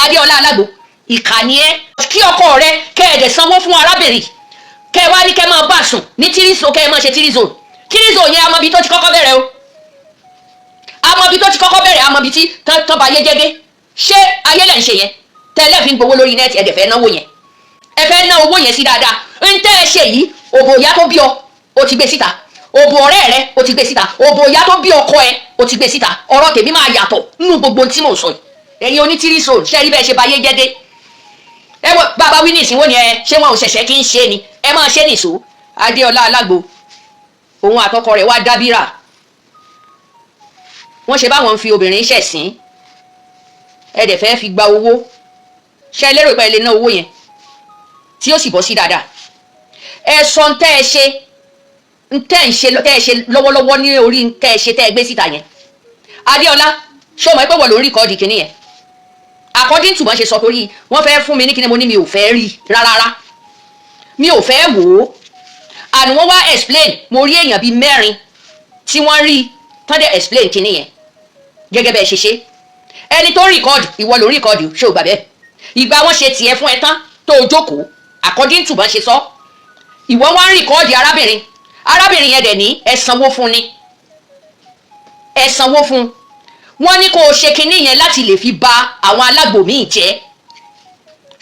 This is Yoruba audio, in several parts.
Adéọlá Alagbo ìkànnì ẹ kí ọkọ rẹ kẹ́ẹ̀dẹ̀ sanwó fún arábìnrin kẹ́ wá ní kẹ́ máa bá sùn ní tírísò kẹ́ máa ṣe tírísò yẹn amọ̀bi tó ti kọ́kọ́ bẹ̀rẹ̀ o amọ̀bi tó ti kọ́kọ́ bẹ̀rẹ̀ amọ̀bi tí tán bá yé jẹ́gẹ́ ṣé ayé lẹ̀ ń ṣe yẹn tẹ́lẹ̀ fi ń gbowó lórí nẹ́ẹ̀tì ẹ̀dẹ̀ fẹ́ náwó yẹn ẹ fẹ́ ná owó yẹn sí dáadáa ń tẹ́ ẹ ṣe yìí òbò ìyá tó bí ọ o ti gbé síta òbò ọ̀rẹ́ rẹ o ti gbé síta òbò ìyá tó bí ọkọ ẹ o ti gbé síta ọ̀rọ̀ tèmi máa yàtọ̀ nínú gbogbo tí mò ń sọ yìí ẹ̀yin onítìrísò ṣẹ́rí bẹ́ẹ̀ ṣe bá yé jẹ́dé ẹ wọ bàbá wí ní ìsìnwó ni ẹ ṣé wọn ò ṣẹ̀ṣẹ̀ kí ń ṣe ni ẹ máa ṣe nìṣó Adéọlá Alagbo òun àtọkọ rẹ̀ wá dábìrà wọ́n ṣe báwọn fi obìnrin ṣẹ̀sín ẹ dẹ̀ fẹ́ fi gba owó ṣe lérò pé ẹ lè ná owó yẹn tí ó sì bọ́ sí dáadáa ẹ sọ ń tẹ́ ẹ ṣe lọ́wọ́lọ́wọ́ ní orí ń tẹ́ ẹ ṣe tẹ́ ẹ gbé síta yẹn Adéọlá ṣé o mọ̀ pé wọ́n ló ń rìkọ́ọ̀dì kìíní yẹn according to bọ́n ṣe sọ torí wọ́n fẹ́ fún mi ní kíni mo ní mi ò fẹ́ rí rárá mi ò fẹ́ wò ó and wọ́n wá explain mo rí èèyàn bíi mẹ́rin tí wọ́n rí tán dẹ̀ explain kíní yẹn gẹ́gẹ́ bẹ́ẹ̀ ṣe ṣe ẹni tó record ìwọ ló record ṣé o gbà bẹ́ẹ̀ ìgbà wọ́n ṣe tiẹ̀ fún ẹ tán tó o jókòó according to bọ́n ṣe sọ ìwọ wá ń record arábìnrin yẹn dẹ̀ ní ẹ sanwó fún ni ẹ sanwó fún wọ́n ní kó o ṣe kinní yẹn láti lè fi ba àwọn alágbò míì jẹ́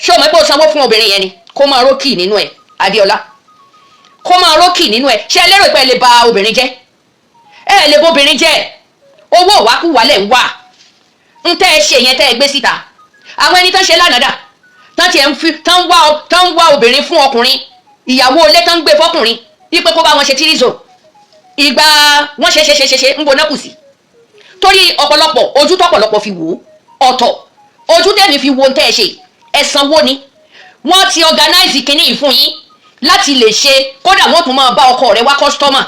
ṣé o mọ̀ pé o sanwó fún obìnrin yẹn ni kó máa rókì nínú ẹ̀ Adéọlá kó máa rókì nínú ẹ̀ ṣé ẹ lérò pé ẹ lè ba obìnrin jẹ́ ẹ lè bóbìnrin jẹ́ owó òwákùwà lẹ̀ ń wà ń tẹ́ ẹ ṣe yẹn tẹ́ ẹ gbé síta àwọn ẹni tán ṣe lánàá tán wá obìnrin fún ọkùnrin ìyàwó ilé tán gbé fọkùnrin wípé kó bá wọn ṣe tírízò ìgbà wọn ṣe ń boná kù sí torí ọ̀pọ̀lọpọ̀ ojú tọ́pọ̀lọpọ̀ fi wò ó ọ̀tọ̀ ojú tẹ̀mí fi wo ń tẹ́ ẹ ṣe ẹ sanwó ni wọ́n ti organize kinní yìí fún yín láti lè ṣe kódà wọ́n tún máa bá ọkọ rẹ wá kọ́sítọ́mà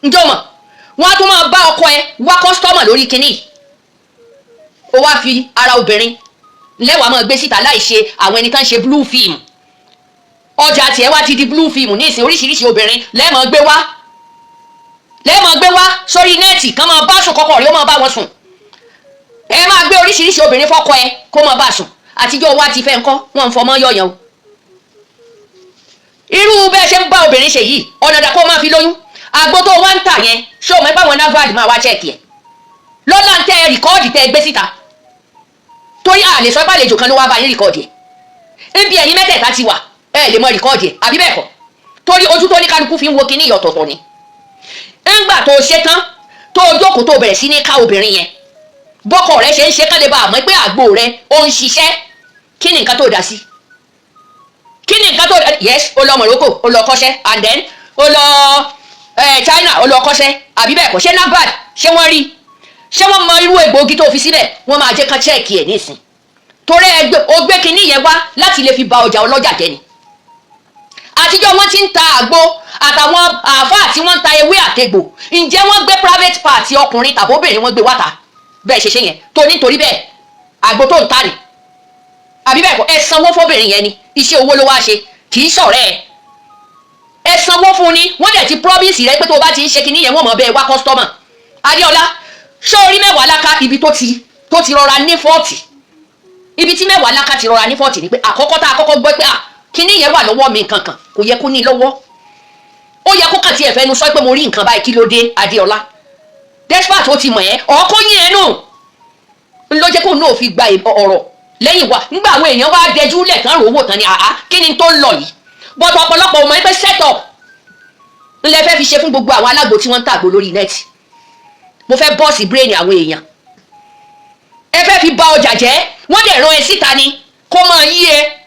ǹjọ́ mọ̀ wọ́n á tún máa bá ọkọ ẹ wá kọ́sítọ́mà lórí kinní yìí ó wá fi ara obìnrin lẹ́wàá máa gbé síta láì ṣe àwọn ẹni tán ṣe blue film ọjà tiẹ̀ wá ti di blue film ní ìsìn oríṣiríṣi obìnrin lẹ́ẹ̀mọ́ gbé wá sórí nẹ́ẹ̀tì kán máa bá sùn kọ́kọ́ rẹ̀ ó máa bá wọn sùn ẹ máa gbé oríṣiríṣi obìnrin fọ́kọ ẹ kó máa bá sùn àtijọ́ wa ti fẹ́ ńkọ́ wọn ń fọmọ́ yọ̀yàn o irú bẹ́ẹ̀ ṣe ń bá obìnrin ṣe yìí ọ̀nà dà kó máa fi lóyún àgbo tó wá ń tà yẹn ṣé o mọ̀ pé àwọn NAFDAC máa wá chẹ́ẹ̀kì ẹ̀ lọ́la ń tẹ rìkọ́ọ̀dì tẹ gbé síta torí àlè sọ pé àlejò kan ló wá bá yín rìkọ́ọ̀dì ẹ̀ níbi ẹ̀yin mẹ́tẹ̀ẹ̀ta ti wà ẹ lè mọ rìkọ́ọ̀dì ẹ̀ àbí bẹ́ẹ̀ kọ́ torí ojú tó ní kálukú fi ń wo kinní ìyọ̀tọ̀tọ̀ ni ńgbà tó ṣe tán tó jókòó tó bẹ̀rẹ̀ sí ní ká obìnrin yẹn bọ́kọ̀ rẹ ṣe ń ṣe kálẹ̀ bá àmọ́ pé àgbo rẹ ó ń ṣiṣẹ́ kí ni nǹkan tó dá sí kí ni nǹkan tó dá yes ó lọ Morocco ó lọ kọ́ṣẹ́ and then ó lọ China ó lọ kọ́ṣẹ́ àbí bẹ́ẹ̀ kọ́ ṣé NAFDAC ṣé wọ́n rí ṣé wọ́n mọ irú egbòogi tó fi síbẹ̀ wọ́n máa jẹ́ ká chẹ́ẹ̀kì ẹ̀ nísìn torí ó gbé kinní yẹn wá láti lè fi ba ọjà ọlọ́jà jẹ́ ni àtijọ́ wọ́n ti ń ta àgbo àtàwọn àáfàá tí wọ́n ń ta ewé àtegbò ǹjẹ́ wọ́n gbé private party ọkùnrin tàbí obìnrin wọ́n gbé wá ta bẹ́ẹ̀ ṣe yẹn tó nítorí bẹ́ẹ̀ àgbo tó ń ta rè àbí bẹ́ẹ̀ kọ́ ẹ sanwó fóbìnrin yẹn ni iṣẹ́ owó ló wá ṣe kì í ṣọ̀rẹ́ ẹ sanwó fún ni wọ́n dẹ̀ ti promise rẹ pé tó o bá ti ń ṣe kinní yẹn wọ́n mọ̀ bẹ́ẹ̀ wá customer Adéọlá sórí mẹ́wàá láká ibi tó ti rọra ní fọ́ọ̀tì ibi tí mẹ́wàá láká ti rọra ní fọ́ọ̀tì ni pé àkọ́kọ́ tá a kọ́kọ́ gbọ́ pé kinní yẹn wà lọ́wọ́ mi kankan kò yẹ kó ní lọ́wọ́ ó yẹ kó kàn tiẹ̀ fẹ́nu sọ pé mo rí nǹkan báyìí kí ló dé Adéọlá despite ó ti mọ̀ ẹ́ ọkọ́ yín ẹ nù ló jẹ́ kó náà fi gba ọ̀rọ̀ lẹ́yìn wa nígbà àwọn èèyàn wá dẹjú lẹ̀ tán rówó tán ni kí ni tó ń lọ yìí bọ́tọ̀ ọ̀pọ̀lọpọ̀ ọmọ ẹgbẹ́ set up ńlẹ̀ fẹ́ fi ṣe fún gbogbo àwọn alágbo tí wọ́n ń tàgbò lórí nẹ́ẹ̀tì mo fẹ́ bọ́ọ̀sì brain àwọn èèyàn ẹ fẹ́ fi ba ọjà jẹ́ wọ́n dẹ̀ rán ẹ síta ni kó máa yí ẹ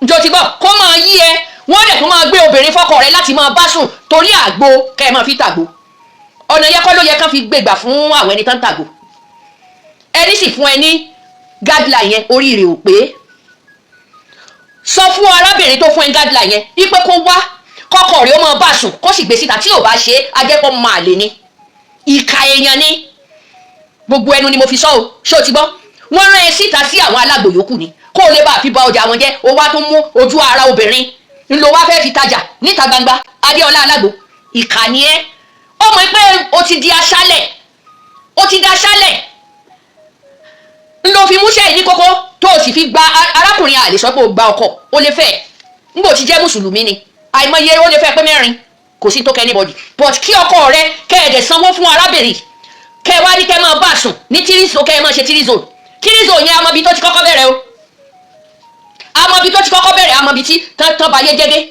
ǹjọ́ ti gbọ́ kó máa yí ẹ wọ́n dẹ̀ tún máa gbé obìnrin fọ́kọ rẹ láti máa bá sùn torí àgbo kẹ́ ẹ máa fi tàgbò ọ̀nà yẹ kọ́ ló yẹ kán fi gbégbà fún àwọn ẹni tán tàgbò ẹni sì fún ẹ ní guideline yẹn oríire ò pé sọ fún arábìnrin tó fún ẹ guideline yẹn wípé kó wá kọ́kọ́ rẹ ó máa bá sùn kó sì gbé síta tí ò bá ṣe ajẹ́pọ̀ máa lè ní ìka èèyàn ní gbogbo ẹnu ni mo fi sọ o ṣé o ti gbọ́ wọ́n rán ẹ síta sí àwọn alágbò yòókù ni kó o lè bá fi ba ọjà wọn jẹ́ o wá tún mú ojú ara obìnrin ńlọ wá fẹ́ fi tajà níta gbangba Adéọlá Alagbo ìkà ni ẹ́ ó mọ̀ pé o ti di aṣálẹ̀ o ti di aṣálẹ̀ ńlọ fi múṣẹ́ ní kókó tó o sì fi gba arákùnrin àlè sọ pé o gba ọkọ o lè fẹ́ ńgbò ti jẹ́ mùsùlùmí ni àìmọye ó lè fẹ́ pé 4 kò sí tó kẹ́ anybody but kí ọkọ rẹ kẹ́ ẹ̀ dẹ̀ sanwó fún arábìnrin kẹ́ ẹ wá ní kẹ́ ẹ máa bá a sùn ní tírísò kẹ́ ẹ máa ṣe tírísò yẹn amọ̀bi tó ti kọ́kọ́ bẹ̀rẹ̀ o amọ̀bi tó ti kọ́kọ́ bẹ̀rẹ̀ amọ̀bi tí tán bá yé jẹ́gẹ́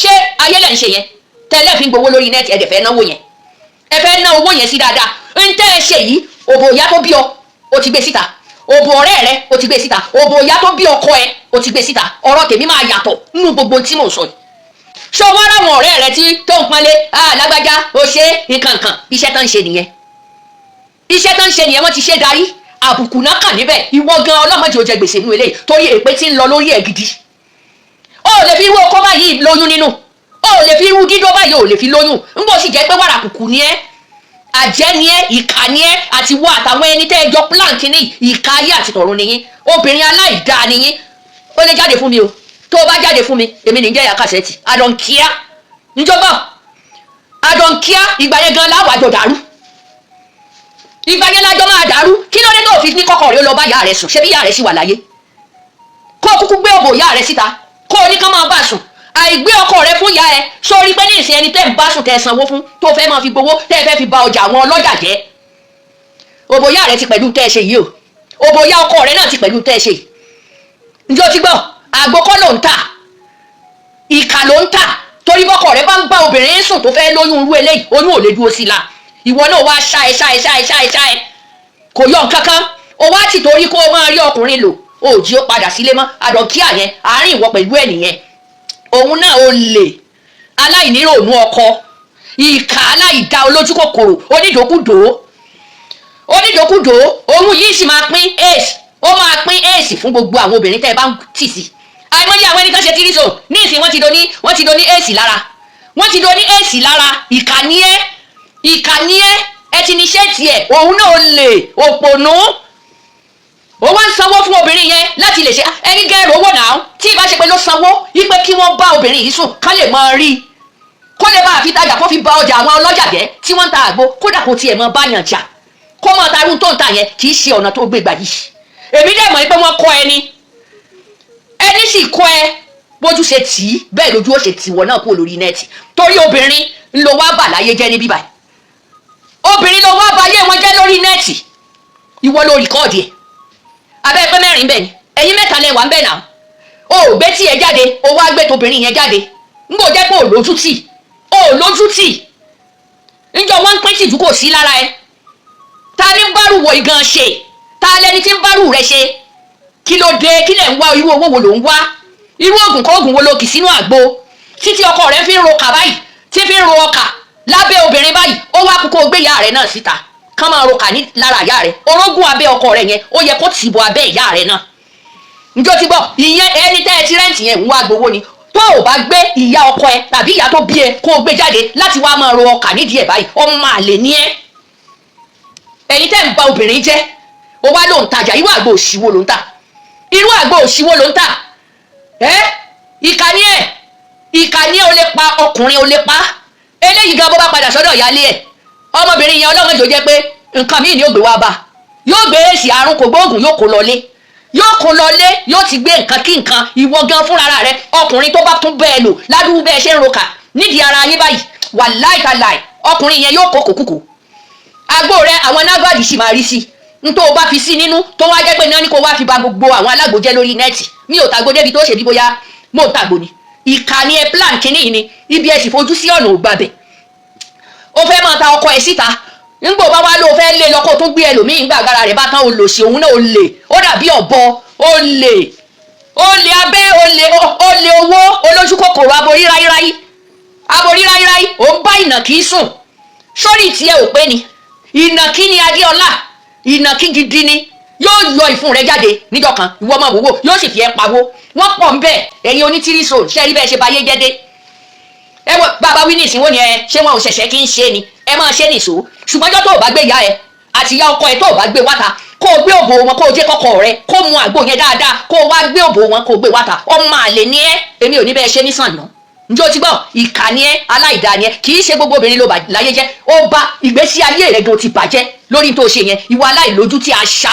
ṣé ayé lẹ̀ ń ṣe yẹn tẹ́lẹ̀ fi ń gbowó lórí nẹ́ẹ̀tì ẹ̀dẹ̀ fẹ́ náwó yẹn ẹ fẹ́ ná owó yẹn sí dáadáa ń tẹ́ ẹ ṣe yìí òbò ìyá tó bí ọ o ti gbé síta òbò ọ̀rẹ́ rẹ o ti gbé síta òbò ìyá tó bí ọkọ ẹ o ti gbé síta ọ̀rọ̀ tèmi máa yàtọ̀ nínú gbogbo tí mò ń sọ yìí ṣé o wá ráwọn ọ̀rẹ́ rẹ tí tó ń pọnlé lágbájá o ṣe nǹkan kan iṣẹ́ tán ń ṣe nìyẹn wọ́n ti ṣe darí àbùkù náà kà níbẹ̀ ìwọ gan ọlọ́mọdé ò jẹ gbèsè nínú eléyìí torí èpè tí ń lọ lórí ẹ̀ gidi o lè fi irú ọkọ báyìí lóyún nínú o lè fi irú dídó báyìí o lè fi lóyún ńgbọ́ sì jẹ́ pé wàrà kùkù ni ẹ́ àjẹ́ ni ẹ́ ìkà ni ẹ́ àti wọ àtàwọn ẹni tẹ́ ẹ jọ plan kínní ìkà ayé àti tọ̀run nìyí obìnrin aláìdáa nìyí ó lè jáde fún mi o tó o bá jáde fún mi èmi ní jẹ́ Iya Cassette I don't care níjọba I don't care ìgbà yẹn gan láwàjọ dàrú ìgbà yẹn lájọ máa dàrú kí ló dé tó fi ní kọ́kọ́ rẹ ó lọ bá ìyá rẹ sùn ṣé bí ìyá rẹ sì wà láyé kó o kúkú gbé òbò ìyá rẹ síta kó o ní kán máa bá sùn àìgbé ọkọ rẹ fún ìyá ẹ sórí pé ní ìsìn ẹni tẹ́ ń bá sùn tẹ́ sanwó fún tó fẹ́ máa fi gbowó tẹ́ fẹ́ fi ba ọjà àwọn ọlọ́jà jẹ́ òbò ìyá rẹ ti pẹ̀lú tẹ́ ẹ ṣe yìí o òbò ìyá ọkọ rẹ náà ti pẹ̀lú tẹ́ ẹ ṣe yìí ǹjẹ́ o ti gbọ́ àgbókọ́ ló ń tà ìkà ló ń tà torí bọ́kọ rẹ bá ń bá obìnrin sùn tó fẹ́ lóyún irú eléyìí oyún ò lè dúró sí la ìwọ náà wá ṣá ẹ kò yọ nǹkan kan o wá ti torí kó o máa rí ọkùnrin lò o ò jí ó padà sílé mọ́ àdọ̀kíà yẹn àárín ìwọ pẹ̀lú ẹ̀ nìyẹn òun náà ó lè aláìníròònú ọkọ ìkà aláìdá olójú kòkòrò onídòkúdò òun yìí sì máa pín ace ó máa pín ace fún gbogbo àwọn obìnrin tẹ́ ẹ bá ń tì sí àìmọye àwọn ẹnìkan ṣe tírísò ní ìsìn wọ́n ti do ní ace lára ìkà ní ẹ ti ní ṣéètì ẹ òun náà ó lè òpònú ó wá ń sanwó fún obìnrin yẹn láti lè ṣe ẹni gẹ́rù owó náà tí ìbá ṣe pé ló sanwó wípé kí wọ́n bá obìnrin yìí sùn ká lè máa rí i kó lè bá àfi tajà kó fi ba ọjà àwọn ọlọ́jà jẹ́ tí wọ́n ń ta àgbo kódà kó tiẹ̀ mọ báyàn jà kó mọ tarú tó ń ta yẹn kì í ṣe ọ̀nà tó gbé gbà yìí èmi dẹ̀ mọ̀ pé wọ́n kọ́ ẹni sì kọ́ ẹ bójú ṣe tì í bẹ́ẹ̀ lójú ó ṣe tì wọ́n náà kúrò lórí nẹ́ẹ̀tì torí obìnrin ń lo wá bà láyé jẹ́ ní bíbáyìí obìnrin ló wá bà ayé wọn jẹ́ lórí nẹ́ẹ̀tì ìwọ ló rìkọ́ọ̀dì ẹ̀ abẹ́ pẹ́ 4 bẹ́ẹ̀ ni ẹ̀yin 3 lẹ wà ń bẹ̀ náà o ò gbé tí ẹ jáde o wá gbé tobìnrin yẹn jáde ń bò jẹ́ pé ò lójú tì níjọ wọ́n ń pín tìjú kò sí lára ẹ ta ní bárù wọ ìgan ṣe ta lẹni tí ń bárù rẹ ṣe kí ló dé kí lẹ̀ ń wá irú owó wo ló ń wá irú oògùn kóògùn wo ló kì sínú àgbo títí ọkọ rẹ fi ń ro kà báyìí tí fi ń ro ọkà lábẹ́ obìnrin báyìí ó wá kókó gbé ìyá rẹ náà síta kán máa ro kà ní lára ìyá rẹ orógùn abẹ́ ọkọ rẹ yẹn ó yẹ kó tì bọ abẹ́ ìyá rẹ náà njó ti bọ̀ ìyẹn ẹni tẹ́ ẹ ti rẹ́ǹtì yẹn ń wá gbowó ni tó o bá gbé ìyá ọkọ ẹ tàbí ìyá tó bí ẹ kó o gbé jáde láti wá máa ro ọkà nídìí ẹ báyìí ọmọ àlè ní ẹ ẹni tẹ́ ń ba obìnrin jẹ́ o wá ló ń tajà irú àgbo òṣìwò ló ń tà ìkànnì ẹ o lè pa ọkùnrin o lè pa eléyìí gan bó bá padà sọ́dọ̀ ìyálé ẹ ọmọbìnrin yẹn ọlọ́mọ jò jẹ́ pé nǹkan míì ni yóò gbé wá bá yóò gbé èsì àrùn kò gbóògùn yóò kó lọlé yóò ti gbé nǹkan kí nǹkan ìwọ gan fúnra rẹ ọkùnrin tó bá tún bẹ́ẹ̀ lò ládùúgbò bẹ́ẹ̀ ṣe ń roka nídìí ara yín báyìí wà láìkàláì ọkùnrin yẹn yóò kó kòkúkò àgbo rẹ àwọn nágbàdì sì máa rí sí nítorí o bá fi sí nínú tó wá jẹ́ pé náà ni kò wá fi ba gbogbo àwọn alágbo jẹ́ lórí nẹ́ẹ̀tì mi ò tàgbo débi tó ṣe bí bóyá mo tàgbo ni ìkànnì ẹ plan kínní yìí ni ibi ẹ sì fojú sí ọ̀nà ògbàbẹ̀ ó fẹ́ máa ta ọkọ ẹ̀ síta nígbò bá wá ló fẹ́ lé lọ́kọ́ tó gbé ẹlòmíín gbàgbára rẹ̀ bá tán olòṣì òun náà olè ó dàbí ọ̀bọ olè abẹ́ olè owó olójú kòkòrò aborí ráyíráyí ó ń bá ìnàkí sùn sórí tiẹ̀ ò pé ni ìnàkí ni adéọlá ìnàkí gidi ni yóò yọ ìfun rẹ̀ jáde níjọ́ kan ìwọ ọmọ òwò yóò sì fi ẹ́ pawó wọ́n pọ̀ ń bẹ̀ ẹ̀yin onítìrísò ṣẹ́rí bẹ́ẹ̀ ṣe báyé jẹ́dé ẹ wọ bàbá wí ní ìsìnwó ni ẹ ṣé wọn ò ṣẹ̀ṣẹ̀ kí ń ṣe ni ẹ máa ṣe nìṣó ṣùgbọ́n ọjọ́ tó o bá gbé ìyá ẹ àti ìyá ọkọ ẹ tó o bá gbé wáta kó o gbé òbò wọn kó o jẹ́ kọ́kọ́ rẹ kó o mu àgbo yẹn dáadáa kó o wá gbé òbò wọn kó o gbé wáta ọmọ àlè ni ẹ èmi ò ní bẹ́ẹ̀ ṣe nísàn náà njó ti gbọ́ ìkà ni ẹ aláìdá ni ẹ kì í ṣe gbogbo obìnrin ló bà láyé jẹ́ ó bà ìgbésí ayé rẹ gan ti bàjẹ́ lórí tó ṣe yẹn ìwà aláìlójú tí a ṣá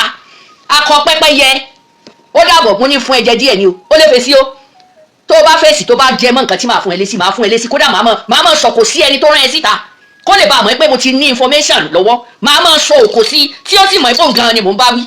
akọ pẹ́pẹ́yẹ ó dàbọ̀ mo ní fún ẹ̀jẹ̀ díẹ̀ ni o ó lè fèsì o tó bá fèsì tó bá jẹ mọ́ nǹkan tí màá fún ẹ lésì kódà màá mọ̀ sọ̀kò sí ẹni tó rán ẹ síta kó lè bá a mọ̀ pé mo ti ní information lọ́wọ́ màá mọ̀ sọ òkò sí tí ó sì mọ̀ pé òun gan ni mò ń bá wí.